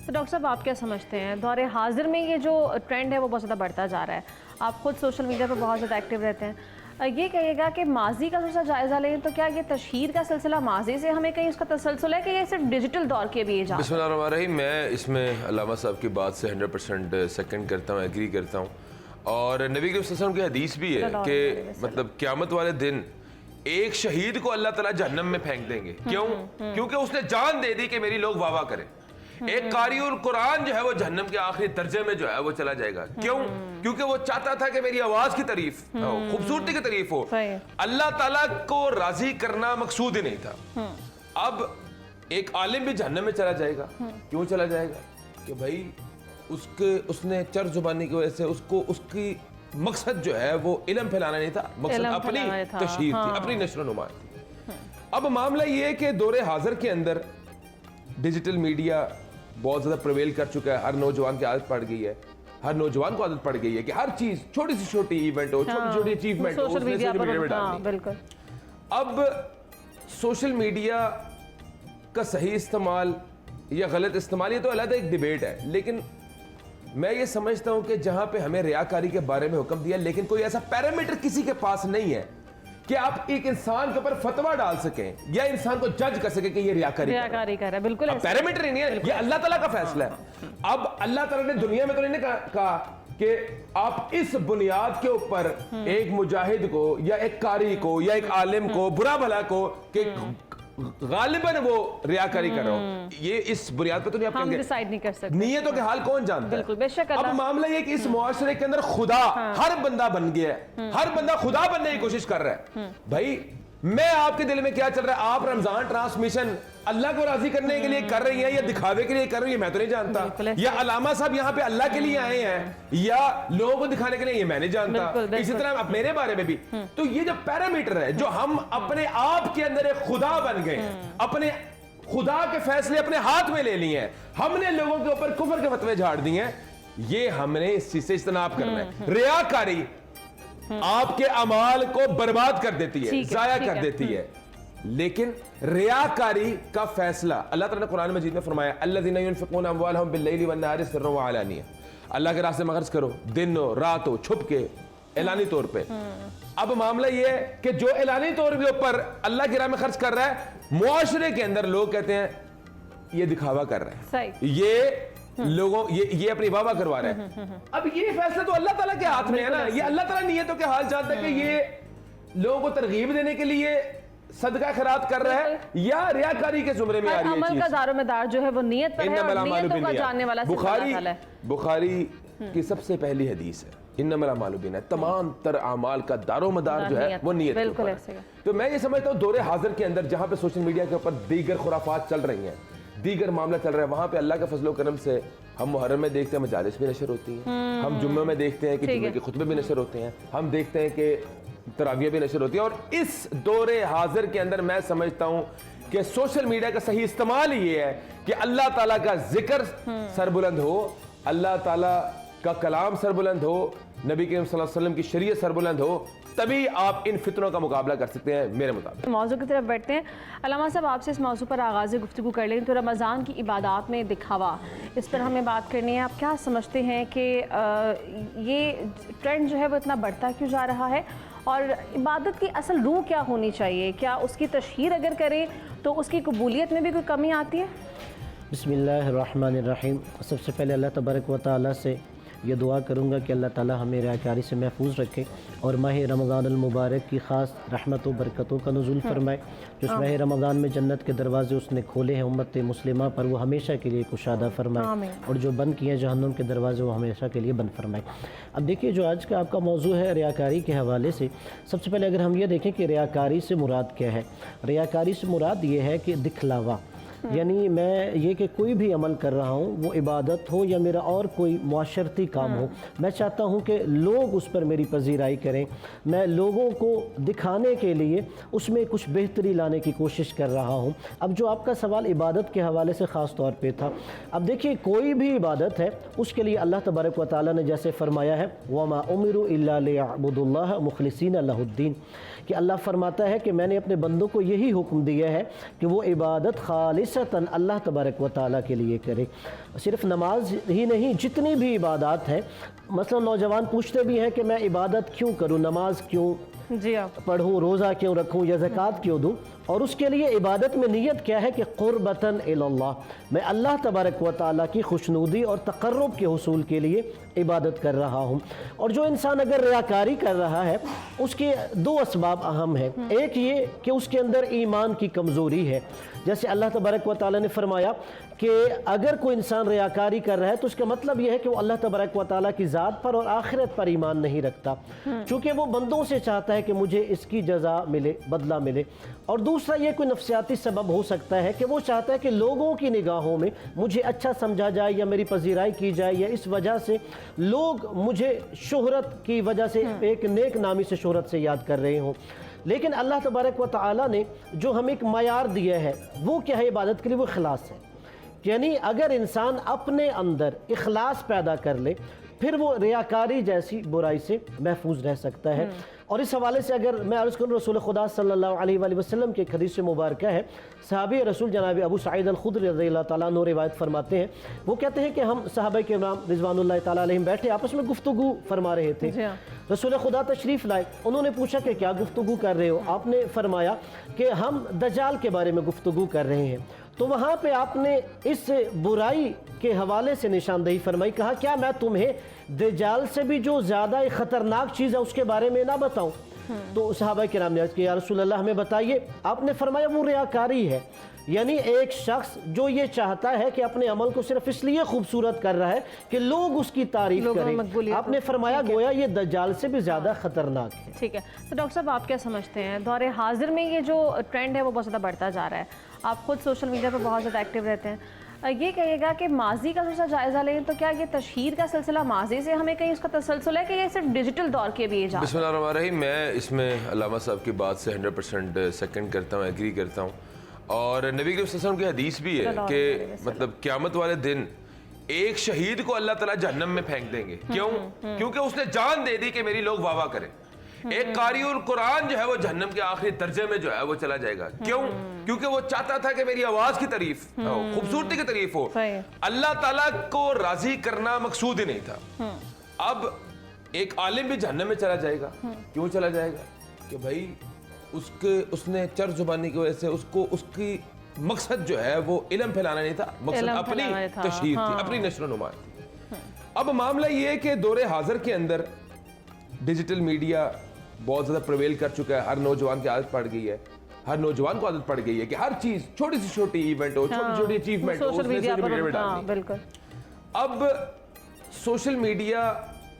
تو ڈاکٹر صاحب آپ کیا سمجھتے ہیں دور حاضر میں یہ جو ٹرینڈ ہے وہ بہت زیادہ بڑھتا جا رہا ہے، آپ خود سوشل میڈیا پہ بہت زیادہ ایکٹیو رہتے ہیں، یہ کہیے گا کہ ماضی کا تھوڑا سا جائزہ لیں تو کیا یہ تشہیر کا سلسلہ ماضی سے ہمیں کہیں اس کا تسلسل ہے کہ یہ صرف ڈیجیٹل دور کے بھی ایجاد؟ بسم اللہ الرحمن الرحیم. میں اس میں علامہ صاحب کی بات سے 100% سیکنڈ کرتا ہوں، ایگری کرتا ہوں. اور نبی کریم صلی اللہ علیہ وسلم کی حدیث بھی ہے کہ مطلب قیامت والے دن ایک شہید کو اللہ تعالیٰ جہنم میں پھینک دیں گے. کیوں؟ کیونکہ اس نے جان دے دی کہ میری لوگ واہ واہ کریں. ایک قاری القرآن جو ہے وہ جہنم کے آخری درجے میں جو ہے وہ چلا جائے گا. کیوں؟ کیونکہ وہ چاہتا تھا کہ میری آواز کی تعریف ہو، خوبصورتی کی تعریف ہو. اللہ تعالیٰ کو راضی کرنا مقصود ہی نہیں تھا. اب ایک عالم بھی جہنم میں چلا جائے گا. کیوں چلا جائے گا؟ کہ بھائی اس نے چر زبانی کی وجہ سے اس کی مقصد جو ہے وہ علم پھیلانا نہیں تھا، مقصد اپنی تشہیر تھی، اپنی نشر و نما تھی. اب معاملہ یہ ہے کہ دور حاضر کے اندر ڈیجیٹل میڈیا بہت زیادہ پرویل کر چکا ہے. ہر نوجوان کی عادت پڑ گئی ہے، ہر نوجوان کو عادت پڑ گئی ہے کہ ہر چیز چھوٹی سی چھوٹی ایونٹ ہو، چھوٹی چھوٹی اچیومنٹ ہو، اس نے سوشل میڈیا میں ڈالنی. اب سوشل میڈیا کا صحیح استعمال یا غلط استعمال یہ تو علیحدہ ایک ڈیبیٹ ہے، لیکن میں یہ سمجھتا ہوں کہ جہاں پہ ہمیں ریاکاری کے بارے میں حکم دیا لیکن کوئی ایسا پیرامیٹر کسی کے پاس نہیں ہے کہ آپ ایک انسان کے اوپر فتویٰ ڈال سکیں یا انسان کو جج کر سکیں کہ یہ ریاکاری کر رہا ہے. بالکل پیرامیٹر ہی نہیں ہے، یہ اللہ تعالیٰ کا فیصلہ ہے. اب اللہ تعالیٰ نے دنیا میں تو نہیں کہا کہ آپ اس بنیاد کے اوپر ایک مجاہد کو یا ایک قاری کو یا ایک عالم کو برا بھلا کو کہ غالباً وہ ریاکاری کر رہا ہوں، یہ اس بنیاد پہ تو نہیں آپ کہیں گے. ڈیسائیڈ نہیں کر سکتے، نیتوں کے حال کون جانتا ہے. بے شک. اب معاملہ یہ کہ اس معاشرے کے اندر خدا ہر بندہ بن گیا ہے، ہر بندہ خدا بننے کی کوشش کر رہا ہے. بھائی میں آپ کے دل میں کیا چل رہا ہے؟ آپ رمضان ٹرانسمیشن اللہ کو راضی کرنے کے لیے کر رہی ہیں یا دکھاوے کے لیے کر رہی ہیں میں تو نہیں جانتا. یا علامہ صاحب یہاں پہ اللہ کے لیے آئے ہیں یا لوگوں کو دکھانے کے لیے یہ میں نہیں جانتا. اسی طرح اب میرے بارے میں بھی تو یہ جو پیرامیٹر ہے جو ہم اپنے آپ کے اندر ایک خدا بن گئے، اپنے خدا کے فیصلے اپنے ہاتھ میں لے لیے ہیں، ہم نے لوگوں کے اوپر کفر کے فتوے جھاڑ دیے ہیں، یہ ہم نے اس چیز سے اجتناب کرنا ہے. ریاکاری آپ کے اعمال کو برباد کر دیتی ہے، ضائع کر دیتی ہے. لیکن ریاکاری کا فیصلہ اللہ تعالیٰ نے قرآن مجید میں فرمایا الذین ينفقون اموالهم باللیل والنہار سرا وعلانیہ. اللہ کے راستے میں خرچ کرو، دن ہو رات ہو، چھپ کے، اعلانی طور پہ. اب معاملہ یہ ہے کہ جو اعلانی طور کے اوپر اللہ کی راہ میں خرچ کر رہا ہے، معاشرے کے اندر لوگ کہتے ہیں یہ دکھاوا کر رہے ہیں، یہ لوگوں یہ اپنی واہ واہ کروا رہے ہیں. اب یہ فیصلہ تو اللہ تعالیٰ کے ہاتھ میں ہے نا. یہ اللہ تعالیٰ نیتوں کے حال جانتا ہے کہ یہ لوگوں کو ترغیب دینے کے لیے صدقہ خیرات کر رہا ہے یا ریاکاری کے زمرے میں آ رہی ہے. عمل کا دار و مدار جو ہے وہ نیت پر ہے اور نیتوں کا جاننے والا صرف اللہ تعالیٰ ہے. بخاری کی سب سے پہلی حدیث ہے انما الاعمال بالنیات. تمام تر اعمال کا دار و مدار جو ہے وہ نیت کے اوپر ہے. تو میں یہ سمجھتا ہوں دور حاضر کے اندر جہاں پہ سوشل میڈیا کے اوپر دیگر خرافات چل رہی ہیں، دیگر معاملہ چل رہا ہے، وہاں پہ اللہ کے فضل و کرم سے ہم محرم میں دیکھتے ہیں مجالس بھی نشر ہوتی ہیں، ہم جمعہ میں دیکھتے ہیں کہ جمعے کے خطبے بھی نشر ہوتے ہیں، ہم دیکھتے ہیں کہ تراویح بھی نشر ہوتی ہے. اور اس دور حاضر کے اندر میں سمجھتا ہوں کہ سوشل میڈیا کا صحیح استعمال یہ ہے کہ اللہ تعالیٰ کا ذکر سربلند ہو، اللہ تعالیٰ کا کلام سربلند ہو، نبی کریم صلی اللہ علیہ وسلم کی شریعت سربلند ہو، تبھی آپ ان فتنوں کا مقابلہ کر سکتے ہیں میرے مطابق. موضوع کی طرف بیٹھتے ہیں. علامہ صاحب آپ سے اس موضوع پر آغاز گفتگو کر لیں تو رمضان کی عبادات میں دکھاوا، اس پر ہمیں بات کرنی ہے. آپ کیا سمجھتے ہیں کہ یہ ٹرینڈ جو ہے وہ اتنا بڑھتا کیوں جا رہا ہے اور عبادت کی اصل روح کیا ہونی چاہیے؟ کیا اس کی تشہیر اگر کریں تو اس کی قبولیت میں بھی کوئی کمی آتی ہے؟ بسم اللہ الرحمن الرحیم. سب سے پہلے اللہ تبارک و تعالیٰ سے یہ دعا کروں گا کہ اللہ تعالیٰ ہمیں ریاکاری سے محفوظ رکھے اور ماہ رمضان المبارک کی خاص رحمت و برکتوں کا نزول فرمائے. جو اس ماہ رمضان میں جنت کے دروازے اس نے کھولے ہیں امت مسلمہ پر، وہ ہمیشہ کے لیے کشادہ فرمائے، اور جو بند کیے ہیں جہنم کے دروازے وہ ہمیشہ کے لیے بند فرمائے. اب دیکھیے جو آج کا آپ کا موضوع ہے ریاکاری کے حوالے سے، سب سے پہلے اگر ہم یہ دیکھیں کہ ریاکاری سے مراد کیا ہے. ریاکاری سے مراد یہ ہے کہ دکھلاوا، یعنی میں یہ کہ کوئی بھی عمل کر رہا ہوں وہ عبادت ہو یا میرا اور کوئی معاشرتی کام ہو، میں چاہتا ہوں کہ لوگ اس پر میری پذیرائی کریں، میں لوگوں کو دکھانے کے لیے اس میں کچھ بہتری لانے کی کوشش کر رہا ہوں. اب جو آپ کا سوال عبادت کے حوالے سے خاص طور پہ تھا، اب دیکھیے کوئی بھی عبادت ہے اس کے لیے اللہ تبارک و تعالیٰ نے جیسے فرمایا ہے وَمَا أُمِرُوا إِلَّا لِيَعْبُدُوا اللَّهَ مُخْلِصِينَ لَهُ الدِّينَ، کہ اللہ فرماتا ہے کہ میں نے اپنے بندوں کو یہی حکم دیا ہے کہ وہ عبادت خالصتاً اللہ تبارک و تعالیٰ کے لیے کرے. صرف نماز ہی نہیں، جتنی بھی عبادات ہیں، مثلا نوجوان پوچھتے بھی ہیں کہ میں عبادت کیوں کروں، نماز کیوں جی آپ پڑھوں، روزہ کیوں رکھوں یا زکوٰۃ کیوں دوں، اور اس کے لیے عبادت میں نیت کیا ہے کہ قربتاً الی اللہ، میں اللہ تبارک و تعالیٰ کی خوشنودی اور تقرب کے حصول کے لیے عبادت کر رہا ہوں. اور جو انسان اگر ریاکاری کر رہا ہے اس کے دو اسباب اہم ہیں. ایک یہ کہ اس کے اندر ایمان کی کمزوری ہے، جیسے اللہ تبارک و تعالیٰ نے فرمایا کہ اگر کوئی انسان ریاکاری کر رہا ہے تو اس کا مطلب یہ ہے کہ وہ اللہ تبارک و تعالیٰ کی ذات پر اور آخرت پر ایمان نہیں رکھتا، چونکہ وہ بندوں سے چاہتا ہے کہ مجھے اس کی جزا ملے، بدلہ ملے. اور دوسرا یہ کوئی نفسیاتی سبب ہو سکتا ہے کہ وہ چاہتا ہے کہ لوگوں کی نگاہوں میں مجھے اچھا سمجھا جائے یا میری پذیرائی کی جائے، یا اس وجہ سے لوگ مجھے شہرت کی وجہ سے ایک نیک نامی سے شہرت سے یاد کر رہے ہوں. لیکن اللہ تبارک و تعالیٰ نے جو ہمیں ایک معیار دیا ہے وہ کیا ہے عبادت کے لیے؟ وہ اخلاص ہے. یعنی اگر انسان اپنے اندر اخلاص پیدا کر لے پھر وہ ریاکاری جیسی برائی سے محفوظ رہ سکتا ہے. اور اس حوالے سے اگر میں عرض کروں، رسول خدا صلی اللہ علیہ وآلہ وسلم کی ایک حدیث مبارکہ ہے، صحابی رسول جناب ابو سعید الخدری رضی اللہ تعالیٰ عنہ روایت فرماتے ہیں، وہ کہتے ہیں کہ ہم صحابہ کرام رضوان اللہ تعالیٰ علیہم بیٹھے آپس میں گفتگو فرما رہے تھے. رسول خدا تشریف لائے، انہوں نے پوچھا کہ کیا گفتگو کر رہے ہو؟ آپ نے فرمایا کہ ہم دجال کے بارے میں گفتگو کر رہے ہیں. تو وہاں پہ آپ نے اس برائی کے حوالے سے نشاندہی فرمائی، کہا کیا میں تمہیں دجال سے بھی جو زیادہ خطرناک چیز ہے اس کے بارے میں نہ بتاؤں؟ تو صحابہ کرام نے عرض کیا یا رسول اللہ ہمیں بتائیے. آپ نے فرمایا وہ ریاکاری ہے. یعنی ایک شخص جو یہ چاہتا ہے کہ اپنے عمل کو صرف اس لیے خوبصورت کر رہا ہے کہ لوگ اس کی تعریف کریں. آپ نے فرمایا گویا یہ دجال سے بھی زیادہ خطرناک ہے. ٹھیک ہے. تو ڈاکٹر صاحب آپ کیا سمجھتے ہیں دور حاضر میں یہ جو ٹرینڈ ہے وہ بہت زیادہ بڑھتا جا رہا ہے؟ آپ خود سوشل میڈیا پر بہت زیادہ ایکٹیو رہتے ہیں. یہ کہیے گا کہ ماضی کا تھوڑا سا جائزہ لیں تو کیا یہ تشہیر کا سلسلہ ماضی سے ہمیں کہیں اس کا تسلسل ہے کہ یہ صرف ڈیجیٹل دور کے بھی ایجاد؟ بسم اللہ الرحمن الرحیم. میں اس میں علامہ صاحب کی بات سے 100% سیکنڈ کرتا ہوں، ایگری کرتا ہوں. اور نبی کے وسلم کی حدیث بھی ہے کہ مطلب قیامت والے دن ایک شہید کو اللہ تعالیٰ جہنم میں پھینک دیں گے. کیوں؟ کیونکہ اس نے جان دے دی کہ میری لوگ واہ واہ کریں. ایک قاری القرآن جو ہے وہ جہنم کے آخری درجے میں جو ہے وہ چلا جائے گا. کیوں؟ کیونکہ وہ چاہتا تھا کہ میری آواز کی تعریف ہو، خوبصورتی کی تعریف ہو. اللہ تعالیٰ کو راضی کرنا مقصود ہی نہیں تھا. اب ایک عالم بھی جہنم میں چلا جائے گا. کیوں چلا جائے گا؟ کہ بھائی اس نے چر زبانی کی وجہ سے اس کی مقصد جو ہے وہ علم پھیلانا نہیں تھا، مقصد اپنی تشہیر تھی، اپنی نشر و نما تھی. اب معاملہ یہ ہے کہ دور حاضر کے اندر ڈیجیٹل میڈیا بہت زیادہ پرویل کر چکا ہے. ہر نوجوان کی عادت پڑ گئی ہے، ہر نوجوان کو عادت پڑ گئی ہے کہ ہر چیز چھوٹی سے چھوٹی ایونٹ ہو، چھوٹی چھوٹی اچیومنٹ ہو، اس میں سوشل میڈیا میں ڈالنی. اب سوشل میڈیا